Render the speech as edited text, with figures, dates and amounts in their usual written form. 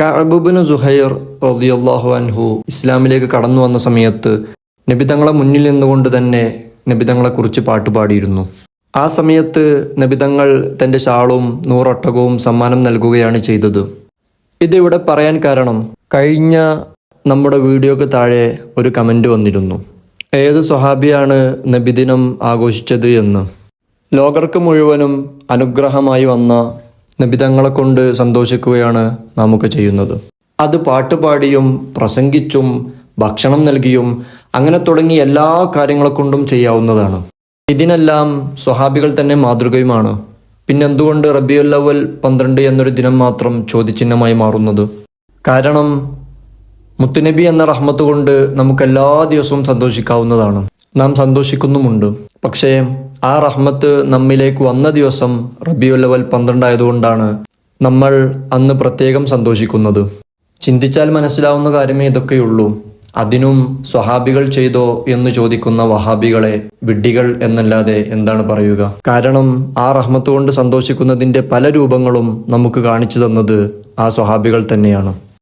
കഅബ് ഇബ്നു സുഹൈർ റളിയല്ലാഹു അൻഹു ഇസ്ലാമിലേക്ക് കടന്നു വന്ന സമയത്ത് നബിതങ്ങളെ മുന്നിൽ നിന്നുകൊണ്ട് തന്നെ നബിതങ്ങളെക്കുറിച്ച് പാട്ടുപാടിയിരുന്നു. ആ സമയത്ത് നബിതങ്ങൾ തൻ്റെ ഷാളും 100 ഒട്ടകവും സമ്മാനം നൽകുകയാണ് ചെയ്തത്. ഇതിവിടെ പറയാൻ കാരണം, കഴിഞ്ഞ നമ്മുടെ വീഡിയോക്ക് താഴെ ഒരു കമൻറ്റ് വന്നിരുന്നു, ഏത് സ്വഹാബിയാണ് നബിദിനം ആഘോഷിച്ചത് എന്ന്. ലോകർക്ക് മുഴുവനും അനുഗ്രഹമായി വന്ന നബിതങ്ങളെ കൊണ്ട് സന്തോഷിക്കുകയാണ് നാമൊക്കെ ചെയ്യുന്നത്. അത് പാട്ടുപാടിയും പ്രസംഗിച്ചും ഭക്ഷണം നൽകിയും അങ്ങനെ തുടങ്ങി എല്ലാ കാര്യങ്ങളെ കൊണ്ടും ചെയ്യാവുന്നതാണ്. ഇതിനെല്ലാം സ്വഹാബികൾ തന്നെ മാതൃകയുമാണ്. പിന്നെന്തുകൊണ്ട് റബീഉൽ അവ്വൽ 12 എന്നൊരു ദിനം മാത്രം ചോദ്യചിഹ്നമായി മാറുന്നത്? കാരണം മുത്തുനബി എന്ന റഹ്മത്ത് കൊണ്ട് നമുക്കെല്ലാ ദിവസവും സന്തോഷിക്കാവുന്നതാണ്. നാം സന്തോഷിക്കുന്നുമുണ്ട്. പക്ഷേ ആ റഹ്മത്ത് നമ്മിലേക്ക് വന്ന ദിവസം റബീഉൽ അവ്വൽ 12 ആയതുകൊണ്ടാണ് നമ്മൾ അന്ന് പ്രത്യേകം സന്തോഷിക്കുന്നത്. ചിന്തിച്ചാൽ മനസ്സിലാവുന്ന കാര്യമേ ഇതൊക്കെയുള്ളൂ. അതിനും സ്വഹാബികൾ ചെയ്തോ എന്ന് ചോദിക്കുന്ന വഹാബികളെ വിഡ്ഢികൾ എന്നല്ലാതെ എന്താണ് പറയുക? കാരണം ആ റഹ്മത്ത് കൊണ്ട് സന്തോഷിക്കുന്നതിൻ്റെ പല രൂപങ്ങളും നമുക്ക് കാണിച്ചു തന്നത് ആ സ്വഹാബികൾ തന്നെയാണ്.